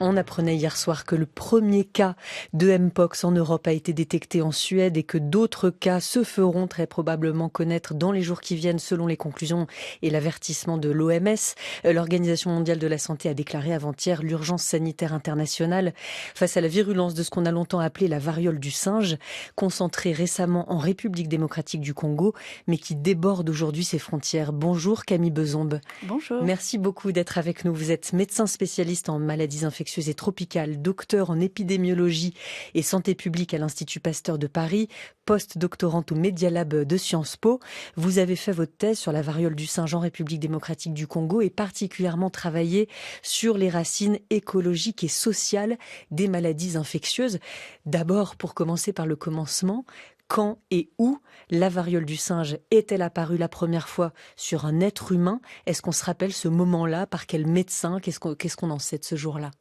On apprenait hier soir que le premier cas de Mpox en Europe a été détecté en Suède et que d'autres cas se feront très probablement connaître dans les jours qui viennent selon les conclusions et l'avertissement de l'OMS. L'Organisation mondiale de la santé a déclaré avant-hier l'urgence sanitaire internationale face à la virulence de ce qu'on a longtemps appelé la variole du singe, concentrée récemment en République démocratique du Congo, mais qui déborde aujourd'hui ses frontières. Bonjour Camille Bezombe. Bonjour. Merci beaucoup d'être avec nous. Vous êtes médecin spécialiste en maladies infectieuses et tropicales, docteur en épidémiologie et santé publique à l'Institut Pasteur de Paris, post-doctorante au Media Lab de Sciences Po. Vous avez fait votre thèse sur la variole du singe en République démocratique du Congo et particulièrement travaillé sur les racines écologiques et sociales des maladies infectieuses. D'abord, pour commencer par le commencement, quand et où la variole du singe est-elle apparue la première fois sur un être humain? Est-ce qu'on se rappelle ce moment-là? Par quel médecin? Qu'est-ce qu'on en sait de ce jour-là?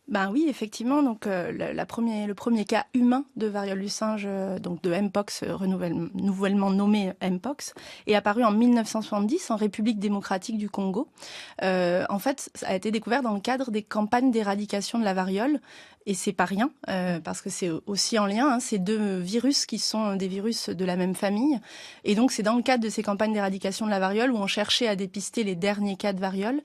Ben oui, effectivement. Donc le premier cas humain de variole du singe, donc de Mpox, nouvellement nommé Mpox, est apparu en 1970 en République démocratique du Congo. En fait, ça a été découvert dans le cadre des campagnes d'éradication de la variole. Et c'est pas rien, parce que c'est aussi en lien, ces deux virus qui sont des virus de la même famille. Et donc c'est dans le cadre de ces campagnes d'éradication de la variole où on cherchait à dépister les derniers cas de variole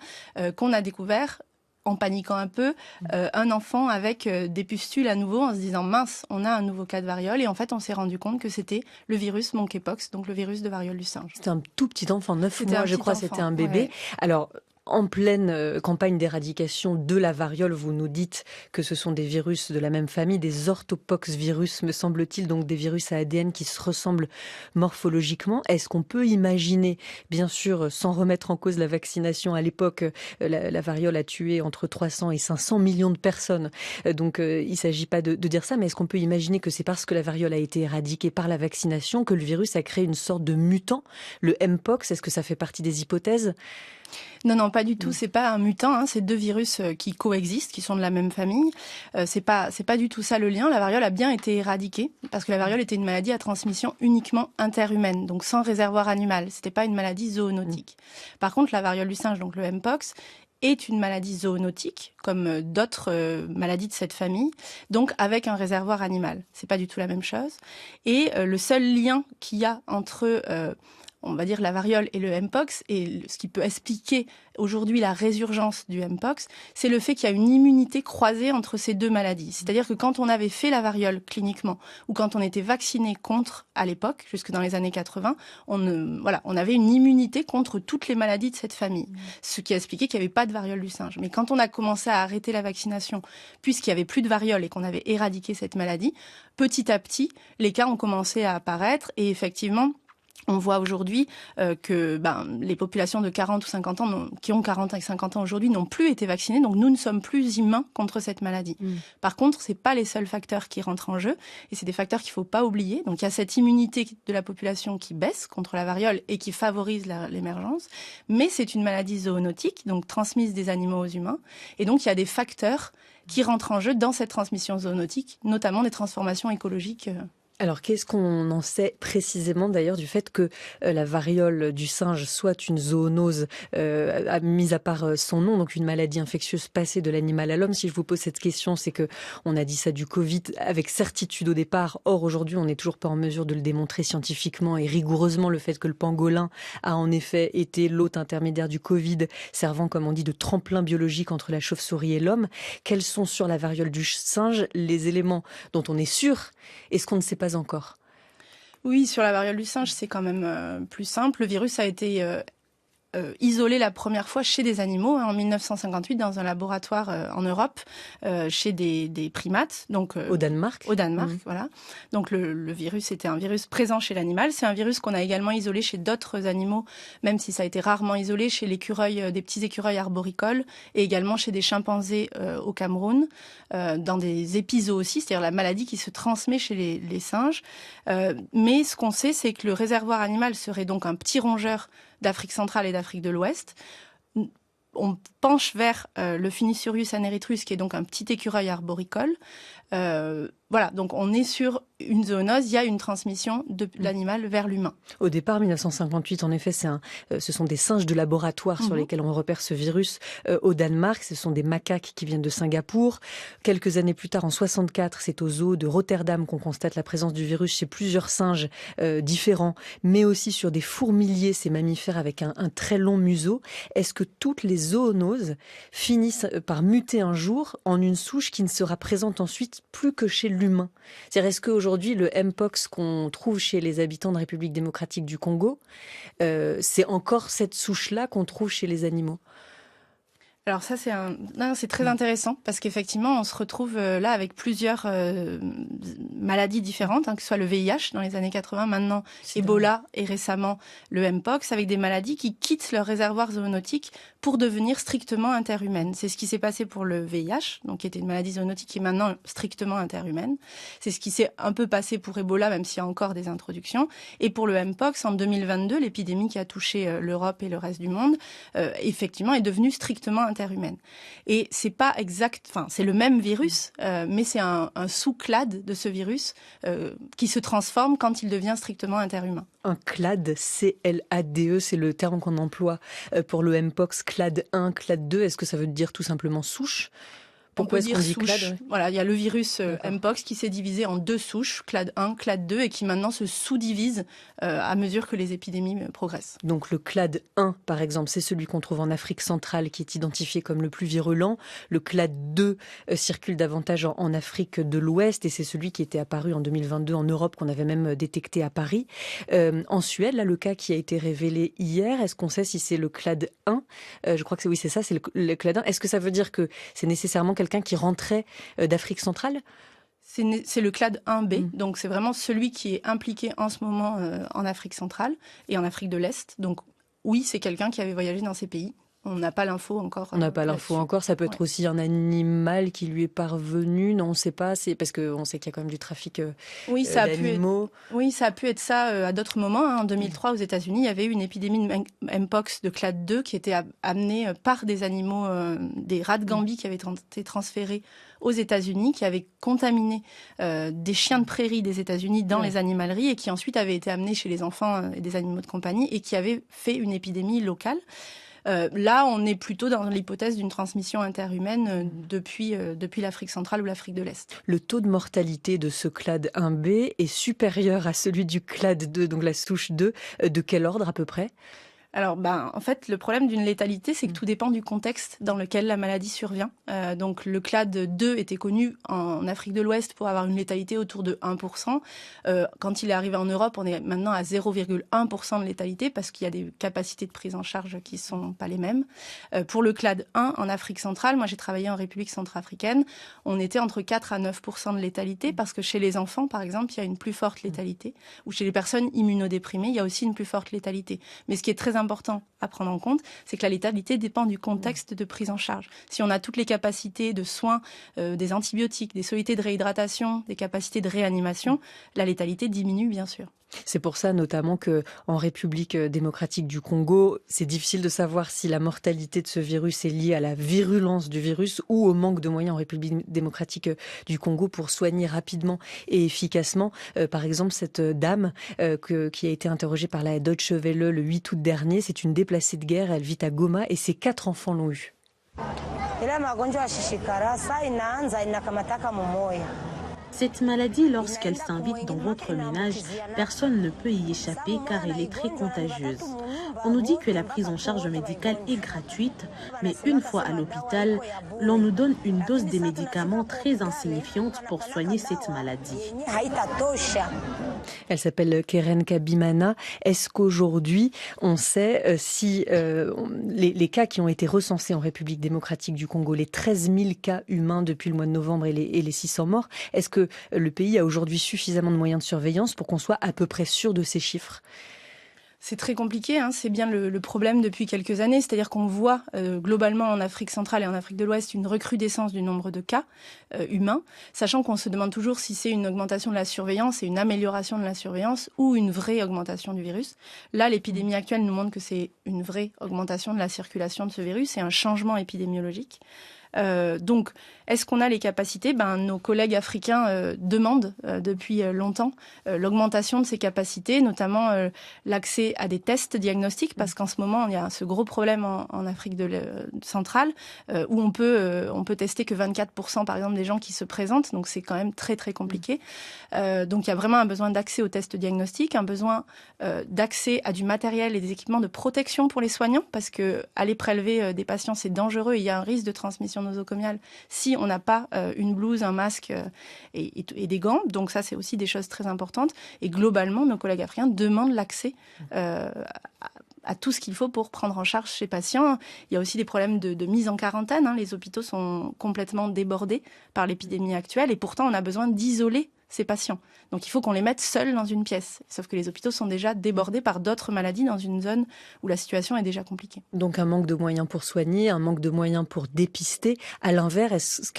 qu'on a découvert, en paniquant un peu, un enfant avec des pustules à nouveau, en se disant mince, on a un nouveau cas de variole. Et en fait, on s'est rendu compte que c'était le virus monkeypox, donc le virus de variole du singe. C'était un tout petit enfant, 9 mois, je crois, c'était un bébé. Ouais. Alors, en pleine campagne d'éradication de la variole, vous nous dites que ce sont des virus de la même famille, des orthopoxvirus, me semble-t-il, donc des virus à ADN qui se ressemblent morphologiquement. Est-ce qu'on peut imaginer, bien sûr, sans remettre en cause la vaccination, à l'époque, la variole a tué entre 300 et 500 millions de personnes. Donc, il ne s'agit pas de dire ça, mais est-ce qu'on peut imaginer que c'est parce que la variole a été éradiquée par la vaccination que le virus a créé une sorte de mutant, le Mpox? Est-ce que ça fait partie des hypothèses? Non, pas du tout. C'est pas un mutant. C'est deux virus qui coexistent, qui sont de la même famille. C'est pas du tout ça le lien. La variole a bien été éradiquée parce que la variole était une maladie à transmission uniquement interhumaine, donc sans réservoir animal. C'était pas une maladie zoonotique. Par contre, la variole du singe, donc le Mpox, est une maladie zoonotique, comme d'autres maladies de cette famille, donc avec un réservoir animal. C'est pas du tout la même chose. Et le seul lien qu'il y a entre on va dire la variole et le Mpox, et ce qui peut expliquer aujourd'hui la résurgence du Mpox, c'est le fait qu'il y a une immunité croisée entre ces deux maladies. C'est-à-dire que quand on avait fait la variole cliniquement, ou quand on était vacciné contre, à l'époque, jusque dans les années 80, on avait une immunité contre toutes les maladies de cette famille. Ce qui a expliqué qu'il n'y avait pas de variole du singe. Mais quand on a commencé à arrêter la vaccination, puisqu'il n'y avait plus de variole et qu'on avait éradiqué cette maladie, petit à petit, les cas ont commencé à apparaître, et effectivement, on voit aujourd'hui que les populations de 40 ou 50 ans, qui ont 40 et 50 ans aujourd'hui, n'ont plus été vaccinées. Donc nous ne sommes plus immuns contre cette maladie. Par contre, c'est pas les seuls facteurs qui rentrent en jeu. Et c'est des facteurs qu'il faut pas oublier. Donc il y a cette immunité de la population qui baisse contre la variole et qui favorise l'émergence. Mais c'est une maladie zoonotique, donc transmise des animaux aux humains. Et donc il y a des facteurs qui rentrent en jeu dans cette transmission zoonotique, notamment des transformations écologiques. Alors, qu'est-ce qu'on en sait précisément d'ailleurs du fait que la variole du singe soit une zoonose, mis à part son nom, donc une maladie infectieuse passée de l'animal à l'homme? Si je vous pose cette question, c'est que on a dit ça du Covid avec certitude au départ. Or, aujourd'hui, on n'est toujours pas en mesure de le démontrer scientifiquement et rigoureusement. Le fait que le pangolin a en effet été l'hôte intermédiaire du Covid, servant, comme on dit, de tremplin biologique entre la chauve-souris et l'homme. Quels sont sur la variole du singe les éléments dont on est sûr et ce qu'on ne sait pas encore? Oui, sur la variole du singe, c'est quand même plus simple. Le virus a été isolé la première fois chez des animaux en 1958 dans un laboratoire en Europe, chez des primates. Donc au Danemark. Au Danemark, voilà. Donc le virus était un virus présent chez l'animal. C'est un virus qu'on a également isolé chez d'autres animaux, même si ça a été rarement isolé chez l'écureuil, des petits écureuils arboricoles, et également chez des chimpanzés au Cameroun, dans des épizoos aussi, c'est-à-dire la maladie qui se transmet chez les singes. Mais ce qu'on sait, c'est que le réservoir animal serait donc un petit rongeur d'Afrique centrale et d'Afrique de l'Ouest. On penche vers le Phoenicurius anerythrus, qui est donc un petit écureuil arboricole. Voilà, donc on est sur une zoonose, il y a une transmission de l'animal vers l'humain. Au départ, 1958, en effet, ce sont des singes de laboratoire sur lesquels on repère ce virus. Au Danemark, ce sont des macaques qui viennent de Singapour. Quelques années plus tard, en 64, c'est au zoo de Rotterdam qu'on constate la présence du virus chez plusieurs singes différents, mais aussi sur des fourmiliers, ces mammifères avec un très long museau. Est-ce que toutes les zoonoses finissent par muter un jour en une souche qui ne sera présente ensuite plus que chez l'humain? C'est-à-dire, est-ce qu'aujourd'hui, le Mpox qu'on trouve chez les habitants de République démocratique du Congo, c'est encore cette souche-là qu'on trouve chez les animaux? Alors ça, c'est très intéressant parce qu'effectivement, on se retrouve là avec plusieurs maladies différentes, que ce soit le VIH dans les années 80, maintenant Ebola et récemment le Mpox, avec des maladies qui quittent leur réservoir zoonotique pour devenir strictement interhumaines. C'est ce qui s'est passé pour le VIH, donc qui était une maladie zoonotique qui est maintenant strictement interhumaine. C'est ce qui s'est un peu passé pour Ebola, même s'il y a encore des introductions. Et pour le Mpox, en 2022, l'épidémie qui a touché l'Europe et le reste du monde, effectivement, est devenue strictement interhumaine. Et c'est pas exact, enfin c'est le même virus, mais c'est un sous-clade de ce virus qui se transforme quand il devient strictement interhumain. Un clade, C-L-A-D-E, c'est le terme qu'on emploie pour le Mpox, clade 1, clade 2. Est-ce que ça veut dire tout simplement souche? Pourquoi est-ce qu'on dit clade? Voilà, il y a le virus Mpox qui s'est divisé en 2 souches, clade 1, clade 2, et qui maintenant se sous-divise à mesure que les épidémies progressent. Donc le clade 1, par exemple, c'est celui qu'on trouve en Afrique centrale qui est identifié comme le plus virulent. Le clade 2 circule davantage en Afrique de l'Ouest et c'est celui qui était apparu en 2022 en Europe, qu'on avait même détecté à Paris. En Suède, là, le cas qui a été révélé hier, est-ce qu'on sait si c'est le clade 1? Je crois que c'est ça, c'est le clade 1. Est-ce que ça veut dire que c'est nécessairement quelqu'un qui rentrait d'Afrique centrale? C'est le clade 1B, donc c'est vraiment celui qui est impliqué en ce moment en Afrique centrale et en Afrique de l'Est. Donc oui, c'est quelqu'un qui avait voyagé dans ces pays. On n'a pas l'info encore. On n'a pas l'info encore. Ça peut être aussi un animal qui lui est parvenu. Non, on ne sait pas. C'est parce qu'on sait qu'il y a quand même du trafic d'animaux. Oui, ça a pu être ça à d'autres moments. En 2003, aux États-Unis, il y avait eu une épidémie de Mpox de clade 2 qui était amenée par des animaux, des rats de Gambie qui avaient été transférés aux États-Unis, qui avaient contaminé des chiens de prairie des États-Unis dans les animaleries et qui ensuite avaient été amenés chez les enfants et des animaux de compagnie et qui avaient fait une épidémie locale. Là, on est plutôt dans l'hypothèse d'une transmission interhumaine depuis l'Afrique centrale ou l'Afrique de l'Est. Le taux de mortalité de ce clade 1B est supérieur à celui du clade 2, donc la souche 2. De quel ordre à peu près ? Alors, en fait, le problème d'une létalité, c'est que tout dépend du contexte dans lequel la maladie survient. Donc, le clade 2 était connu en Afrique de l'Ouest pour avoir une létalité autour de 1%. Quand il est arrivé en Europe, on est maintenant à 0,1% de létalité parce qu'il y a des capacités de prise en charge qui sont pas les mêmes. Pour le clade 1 en Afrique centrale, moi j'ai travaillé en République centrafricaine, on était entre 4 à 9% de létalité parce que chez les enfants, par exemple, il y a une plus forte létalité. Ou chez les personnes immunodéprimées, il y a aussi une plus forte létalité. Mais ce qui est très important à prendre en compte, c'est que la létalité dépend du contexte de prise en charge. Si on a toutes les capacités de soins, des antibiotiques, des solutés de réhydratation, des capacités de réanimation, la létalité diminue bien sûr. C'est pour ça notamment que en République démocratique du Congo, c'est difficile de savoir si la mortalité de ce virus est liée à la virulence du virus ou au manque de moyens en République démocratique du Congo pour soigner rapidement et efficacement. Par exemple, cette dame qui a été interrogée par la Deutsche Welle le 8 août dernier, c'est une déplacée de guerre, elle vit à Goma et ses 4 enfants l'ont eu. Cette maladie, lorsqu'elle s'invite dans votre ménage, personne ne peut y échapper car elle est très contagieuse. On nous dit que la prise en charge médicale est gratuite, mais une fois à l'hôpital, l'on nous donne une dose des médicaments très insignifiante pour soigner cette maladie. Elle s'appelle Keren Kabimana. Est-ce qu'aujourd'hui, on sait si les cas qui ont été recensés en République démocratique du Congo, les 13 000 cas humains depuis le mois de novembre et les 600 morts, est-ce que le pays a aujourd'hui suffisamment de moyens de surveillance pour qu'on soit à peu près sûr de ces chiffres ? C'est très compliqué, c'est bien le problème depuis quelques années, c'est-à-dire qu'on voit globalement en Afrique centrale et en Afrique de l'Ouest une recrudescence du nombre de cas humains, sachant qu'on se demande toujours si c'est une augmentation de la surveillance et une amélioration de la surveillance ou une vraie augmentation du virus. Là, l'épidémie actuelle nous montre que c'est une vraie augmentation de la circulation de ce virus et un changement épidémiologique. Donc, est-ce qu'on a les capacités ? Nos collègues africains demandent depuis longtemps l'augmentation de ces capacités, notamment l'accès à des tests diagnostiques, parce qu'en ce moment, il y a ce gros problème en Afrique centrale, où on peut tester que 24% par exemple des gens qui se présentent, donc c'est quand même très très compliqué. Donc il y a vraiment un besoin d'accès aux tests diagnostiques, un besoin d'accès à du matériel et des équipements de protection pour les soignants, parce que aller prélever des patients c'est dangereux, et il y a un risque de transmission nosocomiale si on n'a pas une blouse, un masque et des gants. Donc ça c'est aussi des choses très importantes, et globalement nos collègues africains demandent l'accès à tout ce qu'il faut pour prendre en charge ces patients. Il y a aussi des problèmes de mise en quarantaine. Les hôpitaux sont complètement débordés par l'épidémie actuelle, et pourtant on a besoin d'isoler ces patients. Donc il faut qu'on les mette seuls dans une pièce. Sauf que les hôpitaux sont déjà débordés par d'autres maladies dans une zone où la situation est déjà compliquée. Donc un manque de moyens pour soigner, un manque de moyens pour dépister. À l'inverse,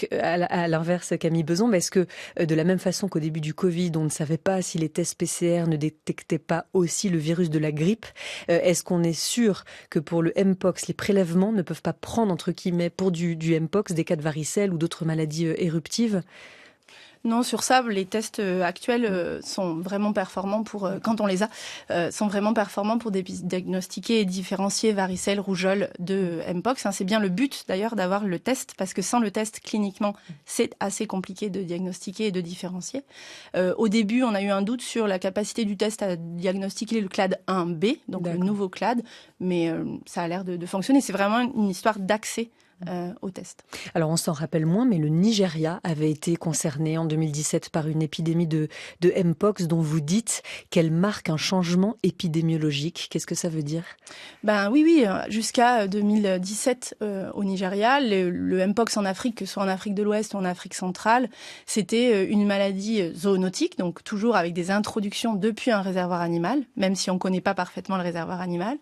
Camille Beson, est-ce que de la même façon qu'au début du Covid, on ne savait pas si les tests PCR ne détectaient pas aussi le virus de la grippe, est-ce qu'on est sûr que pour le Mpox, les prélèvements ne peuvent pas prendre, entre guillemets, pour du Mpox, des cas de varicelle ou d'autres maladies éruptives ? Non, sur ça, les tests actuels sont vraiment performants quand on les a, sont vraiment performants pour diagnostiquer et différencier varicelle, rougeole de Mpox. C'est bien le but d'ailleurs d'avoir le test, parce que sans le test cliniquement, c'est assez compliqué de diagnostiquer et de différencier. Au début, on a eu un doute sur la capacité du test à diagnostiquer le clade 1B, donc le nouveau clade, mais ça a l'air de fonctionner. C'est vraiment une histoire d'accès au test. Alors on s'en rappelle moins, mais le Nigeria avait été concerné en 2017 par une épidémie de Mpox dont vous dites qu'elle marque un changement épidémiologique. Qu'est-ce que ça veut dire ? Oui, jusqu'à 2017 au Nigeria, le Mpox en Afrique, que ce soit en Afrique de l'Ouest ou en Afrique centrale, c'était une maladie zoonotique, donc toujours avec des introductions depuis un réservoir animal, même si on ne connaît pas parfaitement le réservoir animal,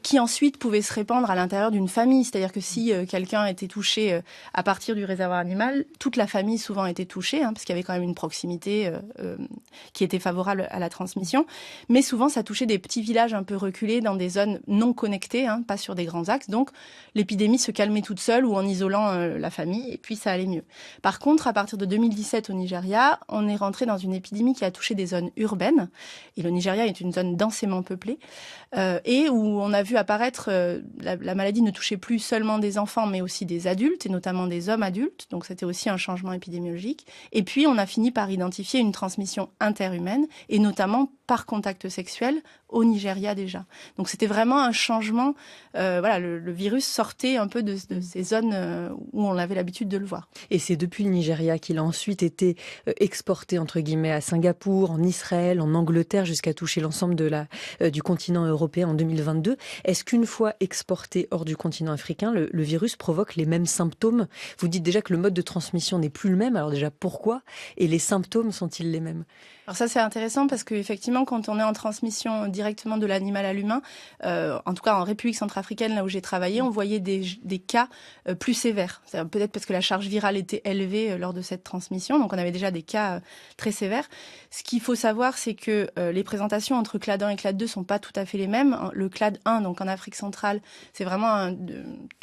qui ensuite pouvait se répandre à l'intérieur d'une famille. C'est-à-dire que si quelqu'un était touché à partir du réservoir animal, toute la famille souvent était touchée, parce qu'il y avait quand même une proximité qui était favorable à la transmission. Mais souvent, ça touchait des petits villages un peu reculés dans des zones non connectées, pas sur des grands axes. Donc, l'épidémie se calmait toute seule ou en isolant la famille, et puis ça allait mieux. Par contre, à partir de 2017 au Nigeria, on est rentré dans une épidémie qui a touché des zones urbaines. Et le Nigeria est une zone densément peuplée, et où on a vu apparaître, la maladie ne touchait plus seulement des enfants, mais aussi des adultes, et notamment des hommes adultes. Donc c'était aussi un changement épidémiologique. Et puis on a fini par identifier une transmission interhumaine, et notamment par contact sexuel au Nigeria déjà. Donc c'était vraiment un changement. Le virus sortait un peu de ces zones où on avait l'habitude de le voir. Et c'est depuis le Nigeria qu'il a ensuite été exporté, entre guillemets, à Singapour, en Israël, en Angleterre, jusqu'à toucher l'ensemble du continent européen en 2022. Est-ce qu'une fois exporté hors du continent africain, le virus provoque les mêmes symptômes ? Vous dites déjà que le mode de transmission n'est plus le même. Alors déjà, pourquoi ? Et les symptômes sont-ils les mêmes ? Alors ça, c'est intéressant parce qu'effectivement, quand on est en transmission directement de l'animal à l'humain, en tout cas en République centrafricaine, là où j'ai travaillé, on voyait des cas plus sévères. Peut-être parce que la charge virale était élevée lors de cette transmission, donc on avait déjà des cas très sévères. Ce qu'il faut savoir, c'est que les présentations entre clade 1 et clade 2 sont pas tout à fait les mêmes. Le clade 1, donc en Afrique centrale, c'est vraiment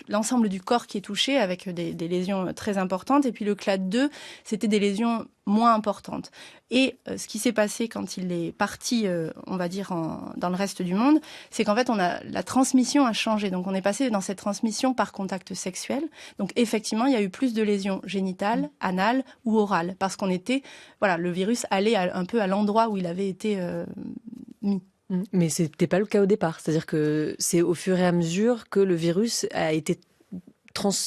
l'ensemble du corps qui est touché avec des lésions très importantes. Et puis le clade 2, c'était des lésions moins importantes. Et ce qui s'est passé quand il est parti, on va dire, dans le reste du monde, c'est qu'en fait, la transmission a changé. Donc, on est passé dans cette transmission par contact sexuel. Donc, effectivement, il y a eu plus de lésions génitales, anales ou orales, parce le virus allait un peu à l'endroit où il avait été mis. Mais c'était pas le cas au départ. C'est-à-dire que c'est au fur et à mesure que le virus a été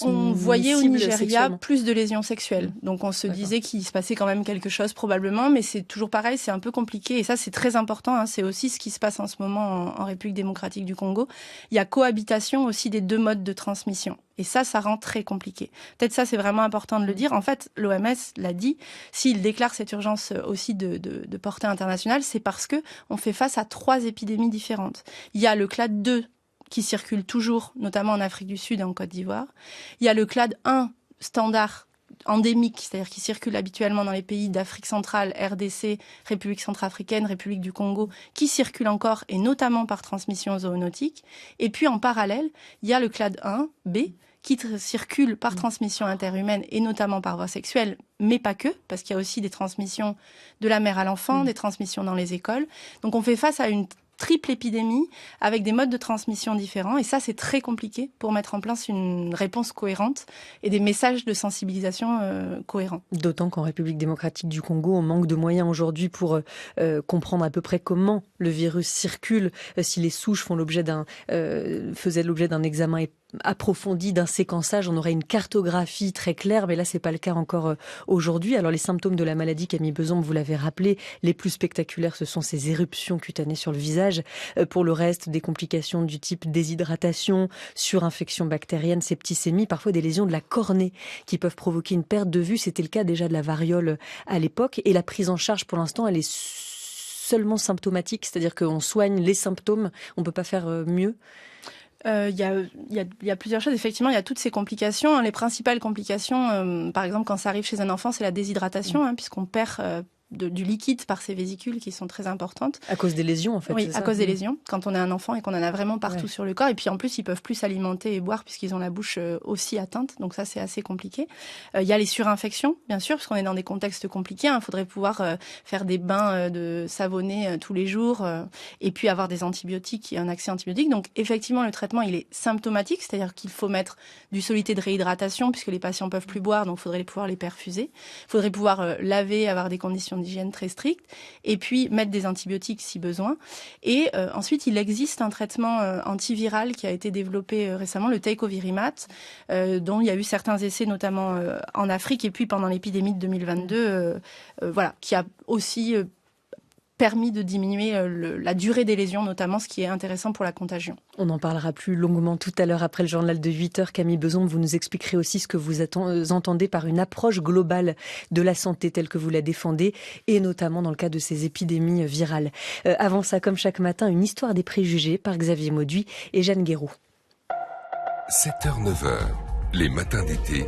on voyait au Nigeria plus de lésions sexuelles. Mmh. Donc on se disait qu'il se passait quand même quelque chose probablement, mais c'est toujours pareil, c'est un peu compliqué. Et ça, c'est très important. C'est aussi ce qui se passe en ce moment en République démocratique du Congo. Il y a cohabitation aussi des deux modes de transmission. Et ça rend très compliqué. Peut-être ça, c'est vraiment important de le dire. En fait, l'OMS l'a dit, s'il déclare cette urgence aussi de portée internationale, c'est parce que on fait face à 3 épidémies différentes. Il y a le clade 2 qui circule toujours, notamment en Afrique du Sud et en Côte d'Ivoire. Il y a le clade 1 standard endémique, c'est-à-dire qui circule habituellement dans les pays d'Afrique centrale, RDC, République centrafricaine, République du Congo, qui circule encore et notamment par transmission zoonotique. Et puis en parallèle, il y a le clade 1B qui circulent par transmission interhumaine et notamment par voie sexuelle, mais pas que, parce qu'il y a aussi des transmissions de la mère à l'enfant, des transmissions dans les écoles. Donc on fait face à une triple épidémie avec des modes de transmission différents. Et ça, c'est très compliqué pour mettre en place une réponse cohérente et des messages de sensibilisation cohérents. D'autant qu'en République démocratique du Congo, on manque de moyens aujourd'hui pour comprendre à peu près comment le virus circule, si les souches faisaient l'objet d'un examen approfondi, d'un séquençage, on aurait une cartographie très claire, mais là c'est pas le cas encore aujourd'hui. Alors les symptômes de la maladie, Camille Bezombre, vous l'avez rappelé, les plus spectaculaires, ce sont ces éruptions cutanées sur le visage. Pour le reste, des complications du type déshydratation, surinfection bactérienne, septicémie, parfois des lésions de la cornée qui peuvent provoquer une perte de vue. C'était le cas déjà de la variole à l'époque, et la prise en charge pour l'instant, elle est seulement symptomatique, c'est-à-dire qu'on soigne les symptômes, on peut pas faire mieux. Il y a plusieurs choses. Effectivement, il y a toutes ces complications. Les principales complications, par exemple, quand ça arrive chez un enfant, c'est la déshydratation, puisqu'on perd du liquide par ces vésicules qui sont très importantes. À cause des lésions, en fait. Oui, à cause des lésions, quand on est un enfant et qu'on en a vraiment partout sur le corps. Et puis en plus, ils peuvent plus s'alimenter et boire puisqu'ils ont la bouche aussi atteinte. Donc ça, c'est assez compliqué. Il y a les surinfections, bien sûr, parce qu'on est dans des contextes compliqués. Il faudrait pouvoir faire des bains de savonnés tous les jours et puis avoir des antibiotiques et un accès antibiotique. Donc effectivement, le traitement, il est symptomatique, c'est-à-dire qu'il faut mettre du soluté de réhydratation puisque les patients peuvent plus boire, donc il faudrait pouvoir les perfuser. Il faudrait pouvoir laver, avoir des conditions d'hygiène très strictes, et puis mettre des antibiotiques si besoin. Et ensuite, il existe un traitement antiviral qui a été développé récemment, le Tecovirimat, dont il y a eu certains essais, notamment en Afrique, et puis pendant l'épidémie de 2022, qui a aussi permis de diminuer la durée des lésions, notamment, ce qui est intéressant pour la contagion. On en parlera plus longuement tout à l'heure après le journal de 8h. Camille Bezombre, vous nous expliquerez aussi ce que vous entendez par une approche globale de la santé telle que vous la défendez, et notamment dans le cas de ces épidémies virales. Avant ça, comme chaque matin, une histoire des préjugés par Xavier Mauduit et Jeanne Guéroux. 7h, 9h, les matins d'été.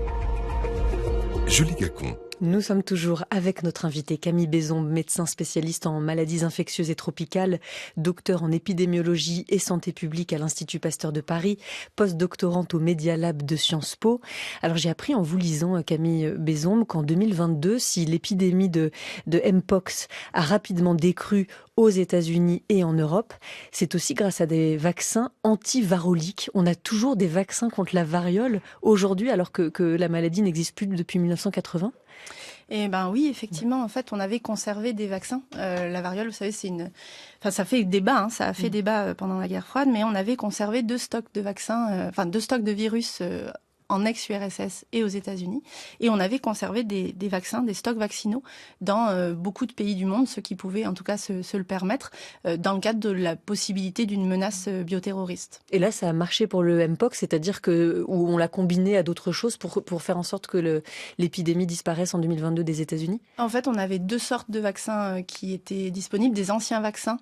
Julie Gacon. Nous sommes toujours avec notre invitée Camille Bezombre, médecin spécialiste en maladies infectieuses et tropicales, docteur en épidémiologie et santé publique à l'Institut Pasteur de Paris, post-doctorante au Media Lab de Sciences Po. Alors j'ai appris en vous lisant, Camille Bezombre, qu'en 2022, si l'épidémie de Mpox a rapidement décru aux États-Unis et en Europe, c'est aussi grâce à des vaccins antivaroliques. On a toujours des vaccins contre la variole aujourd'hui, alors que la maladie n'existe plus depuis 1980. Eh ben oui, effectivement, en fait, on avait conservé des vaccins. La variole, vous savez, ça fait débat, ça a fait débat pendant la guerre froide, mais on avait conservé 2 stocks de vaccins, 2 stocks de virus en ex-URSS et aux États-Unis. Et on avait conservé des vaccins, des stocks vaccinaux dans beaucoup de pays du monde, ceux qui pouvaient en tout cas se le permettre, dans le cadre de la possibilité d'une menace bioterroriste. Et là, ça a marché pour le Mpox, c'est-à-dire où on l'a combiné à d'autres choses pour faire en sorte que l'épidémie disparaisse en 2022 des États-Unis? En fait, on avait 2 sortes de vaccins qui étaient disponibles, des anciens vaccins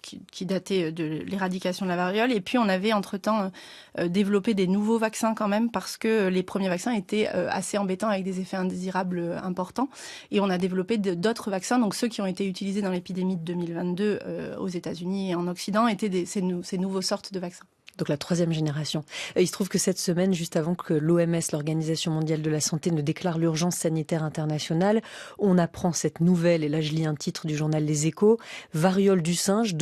qui dataient de l'éradication de la variole, et puis on avait entre-temps développé des nouveaux vaccins quand même, parce que les premiers vaccins étaient assez embêtants avec des effets indésirables importants. Et on a développé d'autres vaccins, donc ceux qui ont été utilisés dans l'épidémie de 2022 aux États-Unis et en Occident étaient ces nouveaux sortes de vaccins. Donc la 3e génération. Il se trouve que cette semaine, juste avant que l'OMS, l'Organisation mondiale de la santé, ne déclare l'urgence sanitaire internationale, on apprend cette nouvelle, et là je lis un titre du journal Les Échos, variole du singe, :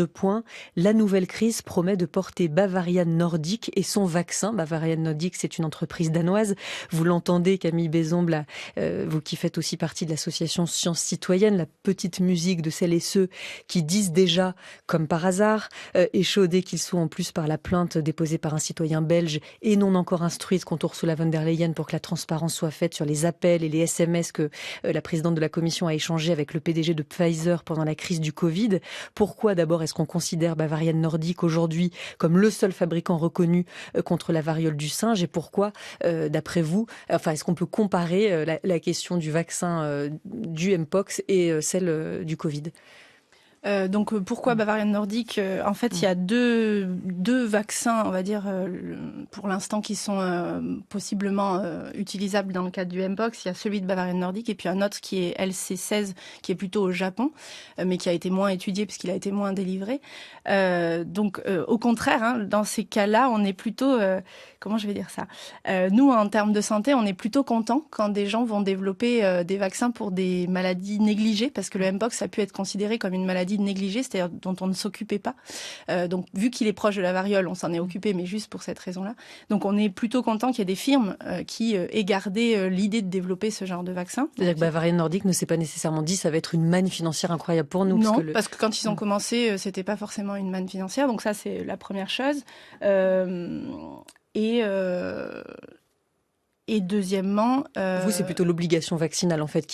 la nouvelle crise promet de porter Bavarian Nordic et son vaccin. Bavarian Nordic, c'est une entreprise danoise. Vous l'entendez, Camille Bezombre, vous qui faites aussi partie de l'association Sciences Citoyennes, la petite musique de celles et ceux qui disent déjà, comme par hasard, échaudés qu'ils soient en plus par la plainte déposée par un citoyen belge et non encore instruite contre Ursula von der Leyen pour que la transparence soit faite sur les appels et les SMS que la présidente de la Commission a échangés avec le PDG de Pfizer pendant la crise du Covid. Pourquoi d'abord est-ce qu'on considère Bavarian Nordic aujourd'hui comme le seul fabricant reconnu contre la variole du singe, et pourquoi, d'après vous, est-ce qu'on peut comparer la question du vaccin du Mpox et celle du Covid ? Donc pourquoi bavarienne nordique? En fait, il y a deux vaccins, on va dire, pour l'instant, qui sont possiblement utilisables dans le cadre du Mpox. Il y a celui de bavarienne nordique et puis un autre qui est LC16, qui est plutôt au Japon, mais qui a été moins étudié puisqu'il a été moins délivré. Donc au contraire, hein, dans ces cas-là, on est plutôt... comment je vais dire ça? Nous, en termes de santé, on est plutôt content quand des gens vont développer des vaccins pour des maladies négligées, parce que le Mpox a pu être considéré comme une maladie négligée, c'est-à-dire dont on ne s'occupait pas. Donc, vu qu'il est proche de la variole, on s'en est occupé, mais juste pour cette raison-là. Donc, on est plutôt content qu'il y ait des firmes qui aient gardé l'idée de développer ce genre de vaccin. C'est-à-dire que Bavarian Nordic ne s'est pas nécessairement dit ça va être une manne financière incroyable pour nous. Non, parce que quand ils ont commencé, c'était pas forcément une manne financière. Donc ça, c'est la première chose. Et deuxièmement... Vous, c'est plutôt l'obligation vaccinale, en fait,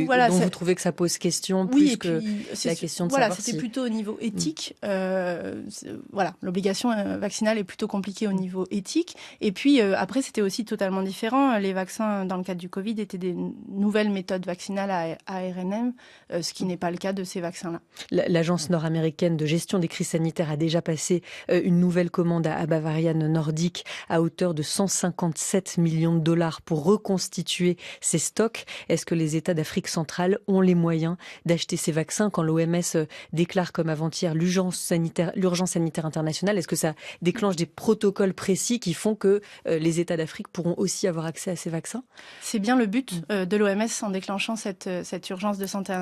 voilà, dont vous trouvez que ça pose question, plus que la question de savoir si... c'était plutôt au niveau éthique. Voilà, l'obligation vaccinale est plutôt compliquée au niveau éthique. Et puis, après, c'était aussi totalement différent. Les vaccins, dans le cadre du Covid, étaient des nouvelles méthodes vaccinales à ARNM, ce qui n'est pas le cas de ces vaccins-là. L'Agence nord-américaine de gestion des crises sanitaires a déjà passé une nouvelle commande à Bavarian Nordic à hauteur de 157 millions de dollars pour reconstituer ces stocks. Est-ce que les États d'Afrique centrale ont les moyens d'acheter ces vaccins quand l'OMS déclare comme avant-hier l'urgence sanitaire internationale? Est-ce que ça déclenche des protocoles précis qui font que les États d'Afrique pourront aussi avoir accès à ces vaccins? C'est bien le but de l'OMS en déclenchant cette urgence de santé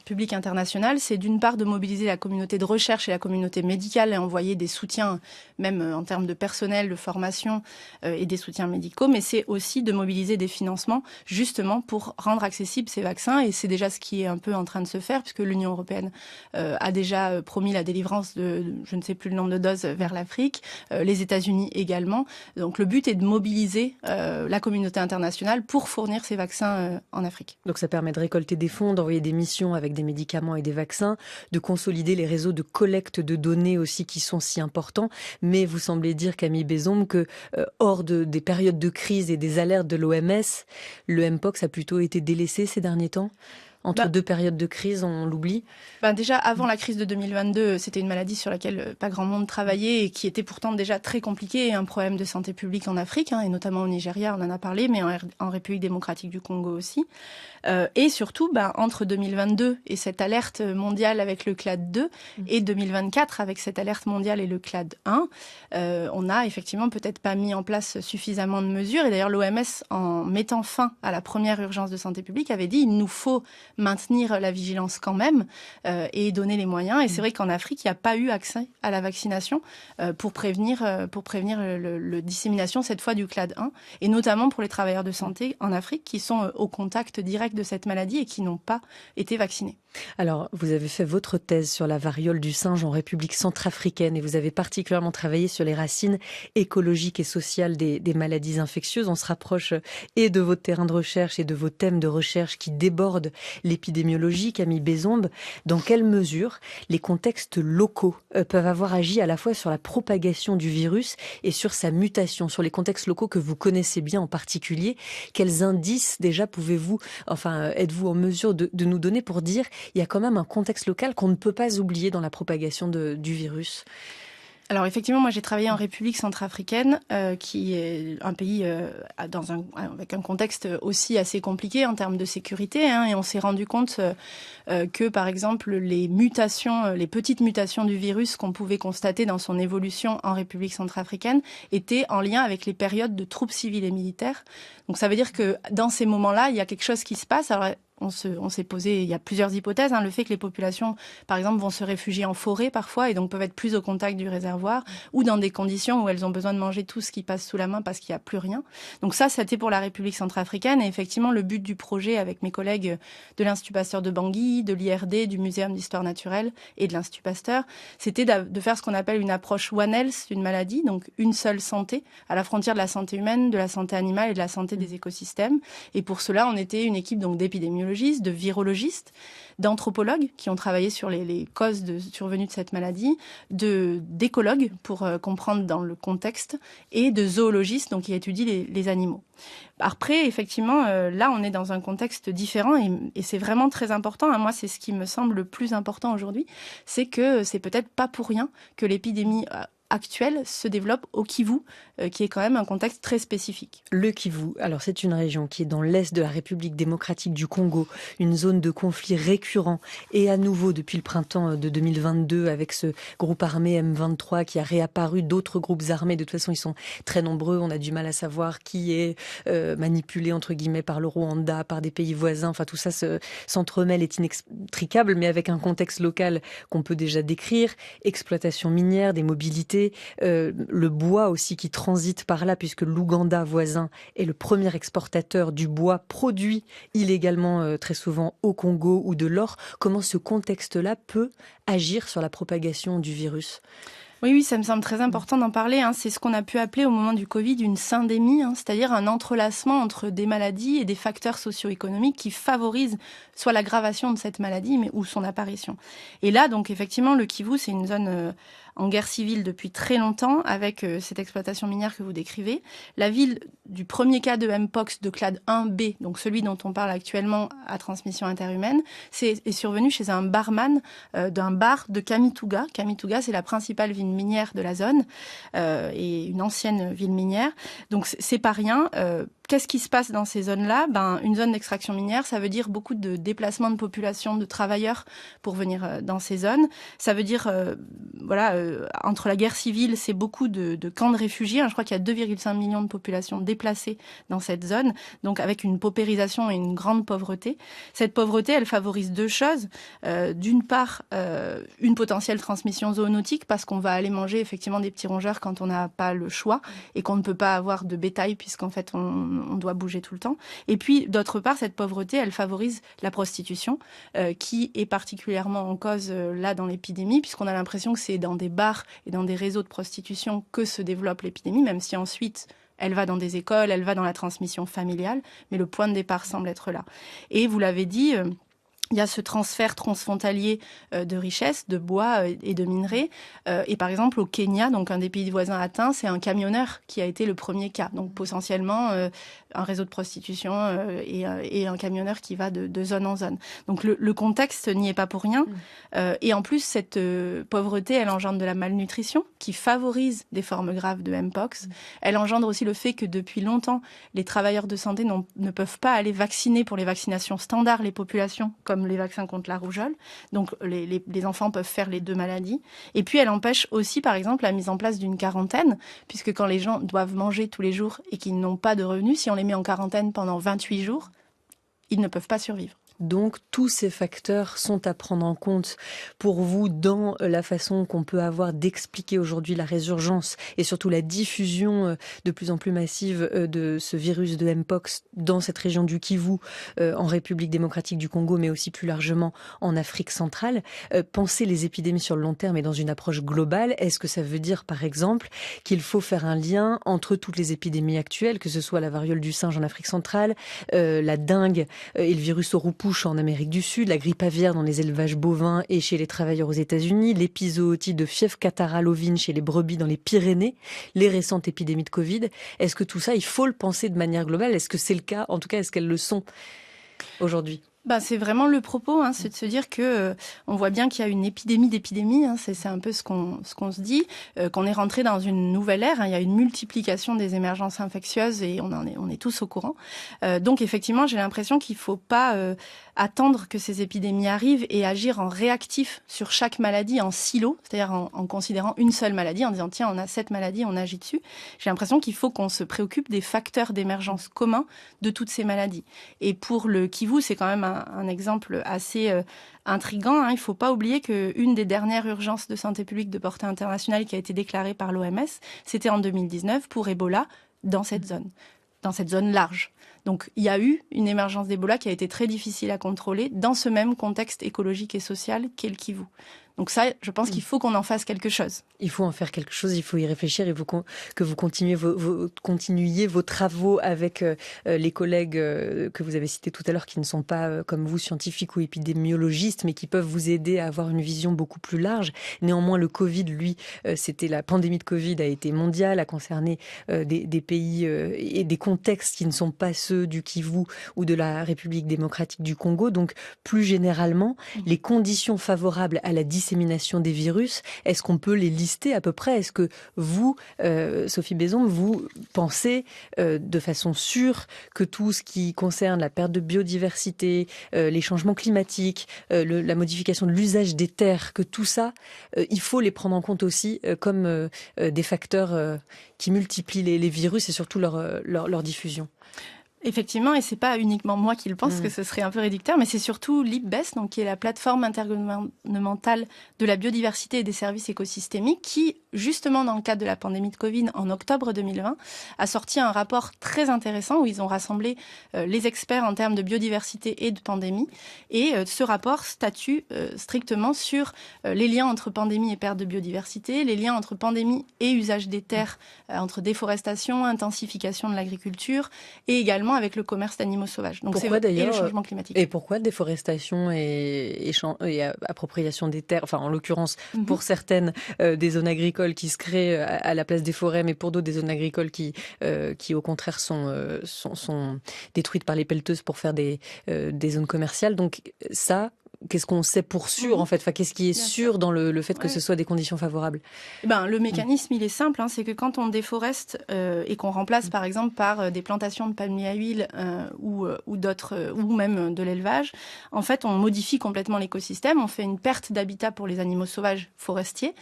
publique internationale. C'est d'une part de mobiliser la communauté de recherche et la communauté médicale et envoyer des soutiens, même en termes de personnel, de formation et des soutiens médicaux, mais c'est aussi de mobiliser des financements justement pour rendre accessibles ces vaccins, et c'est déjà ce qui est un peu en train de se faire puisque l'Union européenne a déjà promis la délivrance de je ne sais plus le nombre de doses vers l'Afrique, les États-Unis également. Donc le but est de mobiliser la communauté internationale pour fournir ces vaccins en Afrique. Donc ça permet de récolter des fonds, d'envoyer des missions avec des médicaments et des vaccins, de consolider les réseaux de collecte de données aussi qui sont si importants. Mais vous semblez dire, Camille Bézombe, que hors des périodes de crise et des alertes de l'OMS, le Mpox a plutôt été délaissé ces derniers temps? Entre deux périodes de crise, on l'oublie? Déjà, avant la crise de 2022, c'était une maladie sur laquelle pas grand monde travaillait et qui était pourtant déjà très compliquée, un problème de santé publique en Afrique, et notamment au Nigeria, on en a parlé, mais en République démocratique du Congo aussi. Et surtout, entre 2022 et cette alerte mondiale avec le clade 2 et 2024 avec cette alerte mondiale et le clade 1, on n'a effectivement peut-être pas mis en place suffisamment de mesures. Et d'ailleurs, l'OMS, en mettant fin à la première urgence de santé publique, avait dit il nous faut maintenir la vigilance quand même et donner les moyens. Et c'est vrai qu'en Afrique, il n'y a pas eu accès à la vaccination pour prévenir la dissémination, cette fois, du clade 1, et notamment pour les travailleurs de santé en Afrique qui sont au contact direct de cette maladie et qui n'ont pas été vaccinés. Alors, vous avez fait votre thèse sur la variole du singe en République centrafricaine et vous avez particulièrement travaillé sur les racines écologiques et sociales des maladies infectieuses. On se rapproche et de votre terrain de recherche et de vos thèmes de recherche qui débordent l'épidémiologie. Camille Bézombe, dans quelle mesure les contextes locaux peuvent avoir agi à la fois sur la propagation du virus et sur sa mutation, sur les contextes locaux que vous connaissez bien en particulier? Quels indices déjà êtes-vous en mesure de nous donner pour dire il y a quand même un contexte local qu'on ne peut pas oublier dans la propagation du virus? Alors effectivement, moi j'ai travaillé en République centrafricaine, qui est un pays avec un contexte aussi assez compliqué en termes de sécurité, et on s'est rendu compte que par exemple les petites mutations du virus qu'on pouvait constater dans son évolution en République centrafricaine étaient en lien avec les périodes de troupes civiles et militaires. Donc ça veut dire que dans ces moments-là, il y a quelque chose qui se passe. Alors on s'est posé, il y a plusieurs hypothèses, le fait que les populations, par exemple, vont se réfugier en forêt parfois et donc peuvent être plus au contact du réservoir ou dans des conditions où elles ont besoin de manger tout ce qui passe sous la main parce qu'il n'y a plus rien. Donc ça, c'était pour la République centrafricaine, et effectivement, le but du projet avec mes collègues de l'Institut Pasteur de Bangui, de l'IRD, du Muséum d'Histoire Naturelle et de l'Institut Pasteur, c'était de faire ce qu'on appelle une approche One Health d'une maladie, donc une seule santé, à la frontière de la santé humaine, de la santé animale et de la santé des écosystèmes. Et pour cela, on était une équipe donc d'épidémiologie d'épidémiologistes, de virologistes, d'anthropologues qui ont travaillé sur les causes de survenue de cette maladie, d'écologues pour comprendre dans le contexte, et de zoologistes donc qui étudient les animaux. Après, effectivement, là, on est dans un contexte différent et c'est vraiment très important. Moi, c'est ce qui me semble le plus important aujourd'hui, c'est que c'est peut-être pas pour rien que l'épidémie actuelle se développe au Kivu, qui est quand même un contexte très spécifique. Le Kivu, alors c'est une région qui est dans l'est de la République démocratique du Congo, une zone de conflit récurrent et à nouveau depuis le printemps de 2022 avec ce groupe armé M23 qui a réapparu, d'autres groupes armés, de toute façon ils sont très nombreux, on a du mal à savoir qui est manipulé entre guillemets par le Rwanda, par des pays voisins, enfin tout ça s'entremêle, est inextricable, mais avec un contexte local qu'on peut déjà décrire, exploitation minière, des mobilités, le bois aussi qui transite par là, puisque l'Ouganda voisin est le premier exportateur du bois produit illégalement très souvent au Congo ou de l'or. Comment ce contexte-là peut agir sur la propagation du virus ? Oui, ça me semble très important d'en parler. C'est ce qu'on a pu appeler au moment du Covid une syndémie, c'est-à-dire un entrelacement entre des maladies et des facteurs socio-économiques qui favorisent soit l'aggravation de cette maladie ou son apparition. Et là, donc effectivement, le Kivu, c'est une zone en guerre civile depuis très longtemps, avec cette exploitation minière que vous décrivez. La ville du premier cas de Mpox de clade 1B, donc celui dont on parle actuellement à transmission interhumaine, est survenu chez un barman d'un bar de Kamituga. Kamituga, c'est la principale ville minière de la zone et une ancienne ville minière. Donc c'est pas rien. Qu'est-ce qui se passe dans ces zones-là ? Une zone d'extraction minière, ça veut dire beaucoup de déplacement de population, de travailleurs pour venir dans ces zones. Ça veut dire, entre la guerre civile, c'est beaucoup de camps de réfugiés. Je crois qu'il y a 2,5 millions de populations déplacées dans cette zone, donc avec une paupérisation et une grande pauvreté. Cette pauvreté, elle favorise deux choses. D'une part, une potentielle transmission zoonotique, parce qu'on va aller manger effectivement des petits rongeurs quand on n'a pas le choix et qu'on ne peut pas avoir de bétail, puisqu'en fait, on doit bouger tout le temps. Et puis, d'autre part, cette pauvreté, elle favorise la prostitution, qui est particulièrement en cause là dans l'épidémie, puisqu'on a l'impression que c'est dans des bars et dans des réseaux de prostitution que se développe l'épidémie, même si ensuite elle va dans des écoles, elle va dans la transmission familiale, mais le point de départ semble être là. Et vous l'avez dit, il y a ce transfert transfrontalier de richesses, de bois et de minerais. Et par exemple, au Kenya, donc un des pays voisins atteints, c'est un camionneur qui a été le premier cas. Donc potentiellement un réseau de prostitution et un camionneur qui va de zone en zone. Donc le contexte n'y est pas pour rien. Et en plus, cette pauvreté, elle engendre de la malnutrition qui favorise des formes graves de Mpox. Elle engendre aussi le fait que depuis longtemps, les travailleurs de santé ne peuvent pas aller vacciner pour les vaccinations standards les populations, comme les vaccins contre la rougeole. Donc les enfants peuvent faire les deux maladies. Et puis elle empêche aussi, par exemple, la mise en place d'une quarantaine, puisque quand les gens doivent manger tous les jours et qu'ils n'ont pas de revenus, si on les met en quarantaine pendant 28 jours, ils ne peuvent pas survivre. Donc tous ces facteurs sont à prendre en compte pour vous dans la façon qu'on peut avoir d'expliquer aujourd'hui la résurgence et surtout la diffusion de plus en plus massive de ce virus de Mpox dans cette région du Kivu, en République démocratique du Congo, mais aussi plus largement en Afrique centrale. Penser les épidémies sur le long terme et dans une approche globale, est-ce que ça veut dire par exemple qu'il faut faire un lien entre toutes les épidémies actuelles, que ce soit la variole du singe en Afrique centrale, la dengue et le virus au roux-pouche en Amérique du Sud, la grippe aviaire dans les élevages bovins et chez les travailleurs aux États-Unis, l'épizootie de fièvre catarrhale ovine chez les brebis dans les Pyrénées, les récentes épidémies de Covid. Est-ce que tout ça, il faut le penser de manière globale ? Est-ce que c'est le cas ? En tout cas, est-ce qu'elles le sont aujourd'hui ? C'est vraiment le propos, c'est de se dire que on voit bien qu'il y a une épidémie d'épidémies, c'est un peu ce qu'on se dit, qu'on est rentré dans une nouvelle ère, il y a une multiplication des émergences infectieuses et on est tous au courant. Donc effectivement, j'ai l'impression qu'il faut pas attendre que ces épidémies arrivent et agir en réactif sur chaque maladie en silo, c'est-à-dire en considérant une seule maladie, en disant tiens, on a cette maladie, on agit dessus. J'ai l'impression qu'il faut qu'on se préoccupe des facteurs d'émergence communs de toutes ces maladies. Et pour le Kivu, c'est quand même un exemple assez intriguant. Il ne faut pas oublier qu'une des dernières urgences de santé publique de portée internationale qui a été déclarée par l'OMS, c'était en 2019 pour Ebola dans cette zone large. Donc il y a eu une émergence d'Ebola qui a été très difficile à contrôler dans ce même contexte écologique et social qu'est le Kivu. Donc ça, je pense qu'il faut qu'on en fasse quelque chose. Il faut en faire quelque chose, il faut y réfléchir, il faut que vous continuiez vos travaux avec les collègues que vous avez cités tout à l'heure, qui ne sont pas comme vous scientifiques ou épidémiologistes, mais qui peuvent vous aider à avoir une vision beaucoup plus large. Néanmoins, le Covid, lui, la pandémie de Covid a été mondiale, a concerné des pays et des contextes qui ne sont pas ceux du Kivu ou de la République démocratique du Congo. Donc, plus généralement, les conditions favorables à la dissémination des virus, est-ce qu'on peut les lister à peu près? Est-ce que vous, Sophie Besson, vous pensez de façon sûre que tout ce qui concerne la perte de biodiversité, les changements climatiques, la modification de l'usage des terres, que tout ça, il faut les prendre en compte aussi comme des facteurs qui multiplient les virus et surtout leur diffusion? Effectivement, et c'est pas uniquement moi qui le pense, que ce serait un peu réducteur, mais c'est surtout l'IPBES, donc qui est la plateforme intergouvernementale de la biodiversité et des services écosystémiques, qui, justement dans le cadre de la pandémie de Covid, en octobre 2020, a sorti un rapport très intéressant où ils ont rassemblé les experts en termes de biodiversité et de pandémie. Et ce rapport statue strictement sur les liens entre pandémie et perte de biodiversité, les liens entre pandémie et usage des terres, entre déforestation, intensification de l'agriculture, et également avec le commerce d'animaux sauvages. Donc pourquoi, et le changement climatique. Et pourquoi déforestation et appropriation des terres, enfin en l'occurrence pour certaines des zones agricoles qui se créent à la place des forêts, mais pour d'autres des zones agricoles qui au contraire sont détruites par les pelleteuses pour faire des zones commerciales. Donc ça, qu'est-ce qu'on sait pour sûr en fait, enfin, qu'est-ce qui est sûr dans le fait que ce soit des conditions favorables? Le mécanisme, il est simple, c'est que quand on déforeste et qu'on remplace par exemple par des plantations de palmiers à huile ou d'autres, ou même de l'élevage, en fait on modifie complètement l'écosystème, on fait une perte d'habitat pour les animaux sauvages forestiers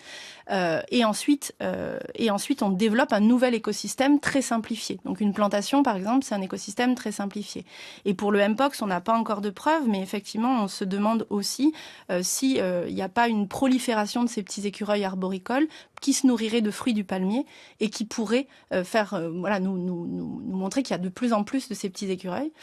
et ensuite on développe un nouvel écosystème très simplifié. Donc une plantation par exemple, c'est un écosystème très simplifié. Et pour le Mpox, on n'a pas encore de preuves, mais effectivement on se demande aussi si il n'y a pas une prolifération de ces petits écureuils arboricoles qui se nourriraient de fruits du palmier et qui pourraient nous montrer qu'il y a de plus en plus de ces petits écureuils.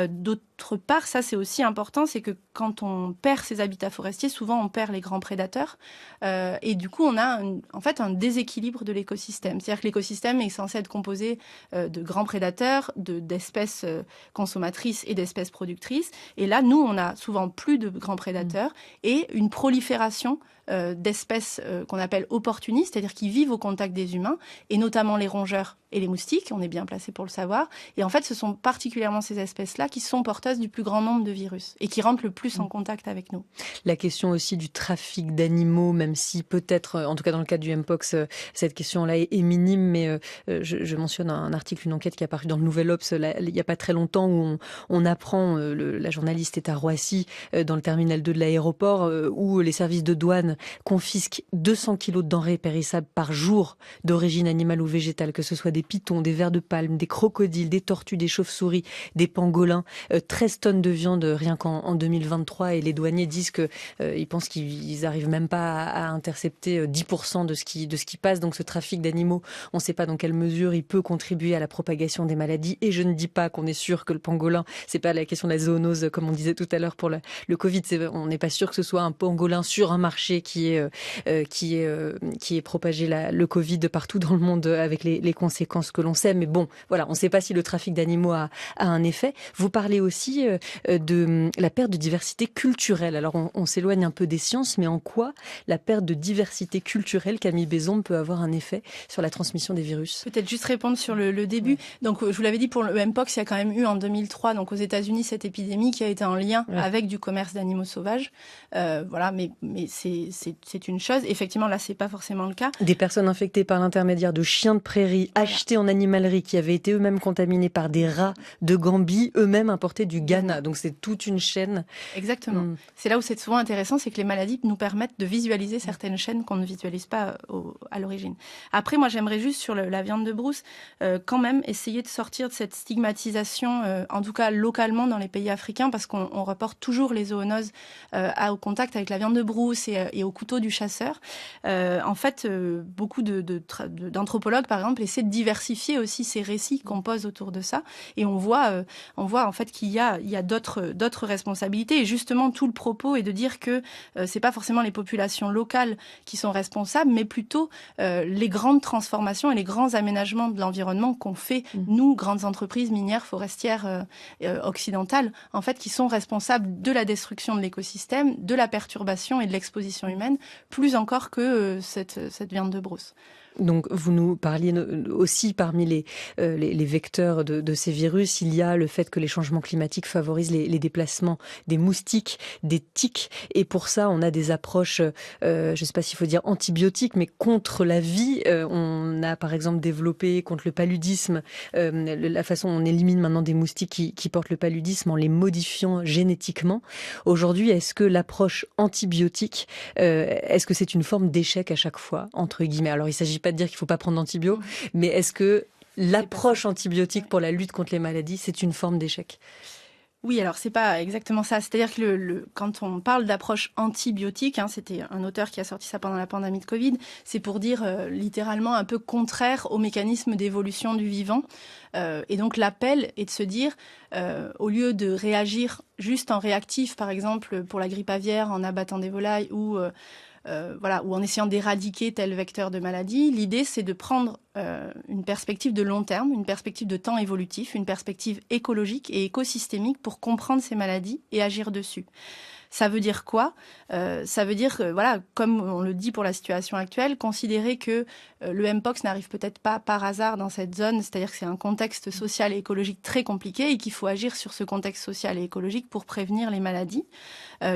D'autre part, ça c'est aussi important, c'est que quand on perd ces habitats forestiers, souvent on perd les grands prédateurs et du coup on a un déséquilibre de l'écosystème. C'est-à-dire que l'écosystème est censé être composé de grands prédateurs, d'espèces consommatrices et d'espèces productrices. Et là, nous, on a souvent plus de grands prédateurs et une prolifération d'espèces qu'on appelle opportunistes, c'est-à-dire qui vivent au contact des humains, et notamment les rongeurs et les moustiques, on est bien placé pour le savoir. Et en fait, ce sont particulièrement ces espèces-là qui sont porteuses du plus grand nombre de virus et qui rentrent le plus en contact avec nous. La question aussi du trafic d'animaux, même si peut-être, en tout cas dans le cas du Mpox, cette question-là est minime, mais je mentionne un article, une enquête qui est apparue dans le Nouvel Obs il n'y a pas très longtemps, où on apprend, la journaliste est à Roissy, dans le terminal 2 de l'aéroport, où les services de douane confisquent 200 kilos de denrées périssables par jour d'origine animale ou végétale, que ce soit des pitons, des vers de palme, des crocodiles, des tortues, des chauves-souris, des pangolins, 13 tonnes de viande rien qu'en 2023, et les douaniers disent que ils pensent qu'ils arrivent même pas à intercepter 10% de ce qui passe. Donc ce trafic d'animaux, on ne sait pas dans quelle mesure il peut contribuer à la propagation des maladies. Et je ne dis pas qu'on est sûr que le pangolin, c'est pas la question de la zoonose comme on disait tout à l'heure pour le Covid. On n'est pas sûr que ce soit un pangolin sur un marché qui est propagé le Covid partout dans le monde avec les conséquences que l'on sait. Mais bon, voilà, on ne sait pas si le trafic d'animaux a un effet. Vous parlez aussi de la perte de diversité culturelle. Alors on s'éloigne un peu des sciences, mais en quoi la perte de diversité culturelle, Camille Besson, peut avoir un effet sur la transmission des virus? Peut-être juste répondre sur le début. Donc je vous l'avais dit, pour le Mpox, il y a quand même eu en 2003, donc aux États-Unis, cette épidémie qui a été en lien avec du commerce d'animaux sauvages. Mais c'est une chose. Effectivement, là, c'est pas forcément le cas. Des personnes infectées par l'intermédiaire de chiens de prairie achetés en animalerie, qui avaient été eux-mêmes contaminés par des rats de Gambie, eux-mêmes importés du Ghana. Donc c'est toute une chaîne. Exactement. C'est là où c'est souvent intéressant, c'est que les maladies nous permettent de visualiser certaines chaînes qu'on ne visualise pas à l'origine. Après, moi, j'aimerais juste sur la viande de brousse, quand même essayer de sortir de cette stigmatisation, en tout cas localement dans les pays africains, parce qu'on reporte toujours les zoonoses au contact avec la viande de brousse et au couteau du chasseur. En fait, beaucoup d'anthropologues, par exemple, essaient de diversifier diversifier aussi ces récits qu'on pose autour de ça. Et on voit en fait qu'il y a d'autres responsabilités. Et justement, tout le propos est de dire que c'est pas forcément les populations locales qui sont responsables, mais plutôt les grandes transformations et les grands aménagements de l'environnement qu'on fait, nous, grandes entreprises minières, forestières occidentales, en fait, qui sont responsables de la destruction de l'écosystème, de la perturbation et de l'exposition humaine, plus encore que cette viande de brousse. Donc, vous nous parliez aussi, parmi les vecteurs de ces virus, il y a le fait que les changements climatiques favorisent les déplacements des moustiques, des tiques. Et pour ça, on a des approches, je ne sais pas s'il faut dire antibiotiques, mais contre la vie. On a par exemple développé contre le paludisme, la façon dont on élimine maintenant des moustiques qui portent le paludisme en les modifiant génétiquement. Aujourd'hui, est-ce que l'approche antibiotique, est-ce que c'est une forme d'échec à chaque fois, entre guillemets? Alors, il s'agit pas de dire qu'il ne faut pas prendre d'antibio, mais est-ce que l'approche antibiotique pour la lutte contre les maladies, c'est une forme d'échec? Oui, alors c'est pas exactement ça. C'est-à-dire que quand on parle d'approche antibiotique, c'était un auteur qui a sorti ça pendant la pandémie de Covid, c'est pour dire littéralement un peu contraire au mécanisme d'évolution du vivant. Et donc l'appel est de se dire, au lieu de réagir juste en réactif, par exemple pour la grippe aviaire en abattant des volailles ou en essayant d'éradiquer tel vecteur de maladie, l'idée c'est de prendre une perspective de long terme, une perspective de temps évolutif, une perspective écologique et écosystémique pour comprendre ces maladies et agir dessus. Ça veut dire quoi ? Ça veut dire, comme on le dit pour la situation actuelle, considérer que le Mpox n'arrive peut-être pas par hasard dans cette zone, c'est-à-dire que c'est un contexte social et écologique très compliqué et qu'il faut agir sur ce contexte social et écologique pour prévenir les maladies,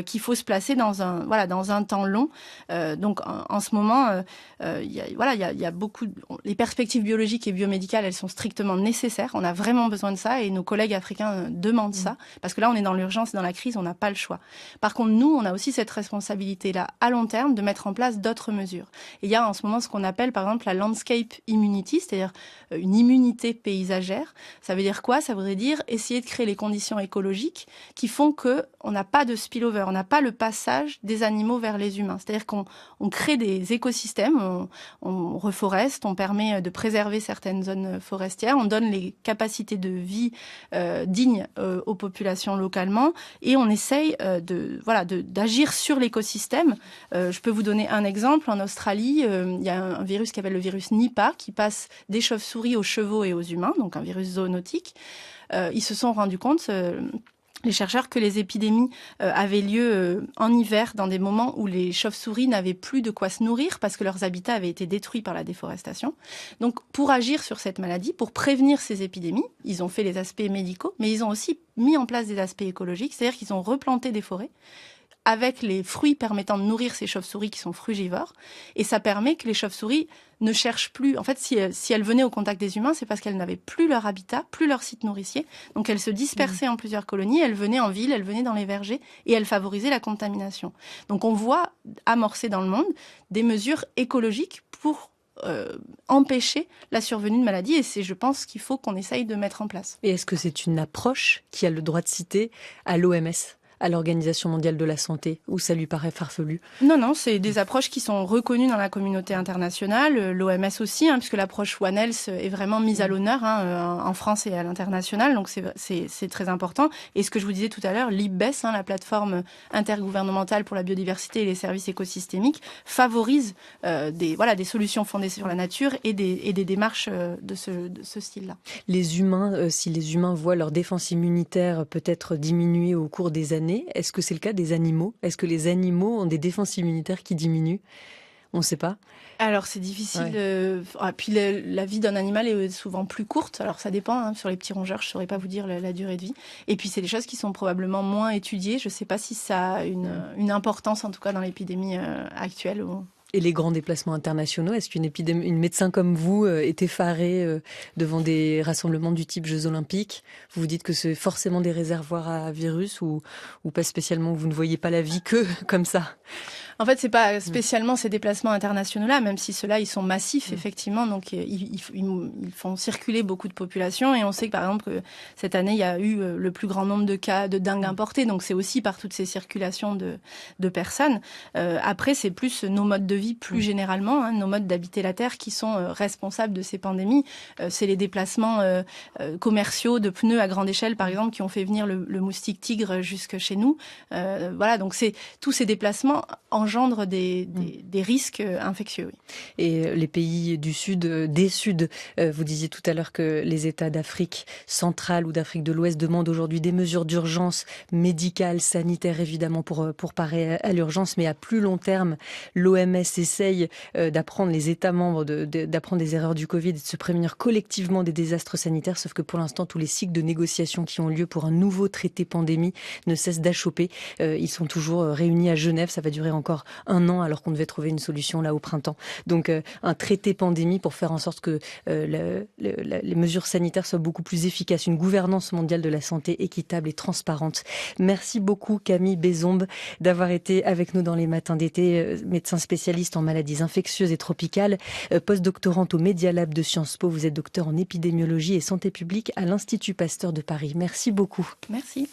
qu'il faut se placer dans un temps long. Donc en ce moment, il y a beaucoup... Les perspectives biologiques et biomédicales, elles sont strictement nécessaires. On a vraiment besoin de ça et nos collègues africains demandent ça parce que là, on est dans l'urgence, dans la crise, on n'a pas le choix. Par contre, nous, on a aussi cette responsabilité-là à long terme de mettre en place d'autres mesures. Et il y a en ce moment ce qu'on appelle, par exemple, la landscape immunity, c'est-à-dire une immunité paysagère. Ça veut dire quoi ? Ça voudrait dire essayer de créer les conditions écologiques qui font qu'on n'a pas de spillover, on n'a pas le passage des animaux vers les humains. C'est-à-dire qu'on crée des écosystèmes, on reforeste, on permet de préserver certaines zones forestières, on donne les capacités de vie dignes aux populations localement et on essaye d'agir sur l'écosystème. Je peux vous donner un exemple. En Australie, il y a un virus qui s'appelle le virus Nipah qui passe des chauves-souris aux chevaux et aux humains, donc un virus zoonotique. Ils se sont rendus compte, les chercheurs, que les épidémies avaient lieu en hiver dans des moments où les chauves-souris n'avaient plus de quoi se nourrir parce que leurs habitats avaient été détruits par la déforestation. Donc, pour agir sur cette maladie, pour prévenir ces épidémies, ils ont fait les aspects médicaux, mais ils ont aussi mis en place des aspects écologiques, c'est-à-dire qu'ils ont replanté des forêts avec les fruits permettant de nourrir ces chauves-souris qui sont frugivores. Et ça permet que les chauves-souris ne cherchent plus... En fait, si elles venaient au contact des humains, c'est parce qu'elles n'avaient plus leur habitat, plus leur site nourricier. Donc, elles se dispersaient en plusieurs colonies, elles venaient en ville, elles venaient dans les vergers et elles favorisaient la contamination. Donc, on voit amorcer dans le monde des mesures écologiques pour empêcher la survenue de maladies et c'est, je pense, qu'il faut qu'on essaye de mettre en place. Et est-ce que c'est une approche qui a le droit de citer à l'OMS ? À l'Organisation mondiale de la santé, ou ça lui paraît farfelu? Non, c'est des approches qui sont reconnues dans la communauté internationale, l'OMS aussi, puisque l'approche One Health est vraiment mise à l'honneur en France et à l'international, donc c'est très important. Et ce que je vous disais tout à l'heure, l'IPBES, la plateforme intergouvernementale pour la biodiversité et les services écosystémiques, favorise des solutions fondées sur la nature et des démarches de ce style-là. Les humains, si les humains voient leur défense immunitaire peut-être diminuer au cours des années, est-ce que c'est le cas des animaux ? Est-ce que les animaux ont des défenses immunitaires qui diminuent ? On ne sait pas. Alors c'est difficile. Puis la vie d'un animal est souvent plus courte. Alors ça dépend. Sur les petits rongeurs, je ne saurais pas vous dire la durée de vie. Et puis c'est des choses qui sont probablement moins étudiées. Je ne sais pas si ça a une importance, en tout cas dans l'épidémie actuelle. Et les grands déplacements internationaux, est-ce qu'une médecin comme vous est effarée devant des rassemblements du type Jeux Olympiques ? Vous vous dites que c'est forcément des réservoirs à virus ou pas spécialement, vous ne voyez pas la vie que comme ça ? En fait, c'est pas spécialement ces déplacements internationaux-là, même si ceux-là, ils sont massifs, effectivement. Donc, ils font circuler beaucoup de populations. Et on sait que, par exemple, que cette année, il y a eu le plus grand nombre de cas de dengue importés. Donc, c'est aussi par toutes ces circulations de personnes. Après, c'est plus nos modes de vie, plus généralement, nos modes d'habiter la Terre qui sont responsables de ces pandémies. C'est les déplacements commerciaux de pneus à grande échelle, par exemple, qui ont fait venir le moustique tigre jusque chez nous. Voilà, donc tous ces déplacements engendrent des risques infectieux. Oui. Et les pays du Sud, vous disiez tout à l'heure que les États d'Afrique centrale ou d'Afrique de l'Ouest demandent aujourd'hui des mesures d'urgence médicales, sanitaires évidemment pour parer à l'urgence, mais à plus long terme, l'OMS essaye d'apprendre, les États membres d'apprendre des erreurs du Covid et de se prémunir collectivement des désastres sanitaires, sauf que pour l'instant, tous les cycles de négociations qui ont lieu pour un nouveau traité pandémie ne cessent d'achopper. Ils sont toujours réunis à Genève, ça va durer encore 1 an alors qu'on devait trouver une solution là au printemps. Donc un traité pandémie pour faire en sorte que les mesures sanitaires soient beaucoup plus efficaces, une gouvernance mondiale de la santé équitable et transparente. Merci beaucoup Camille Bézombe d'avoir été avec nous dans les matins d'été, médecin spécialiste en maladies infectieuses et tropicales, postdoctorante au Media Lab de Sciences Po. Vous êtes docteur en épidémiologie et santé publique à l'Institut Pasteur de Paris. Merci beaucoup. Merci.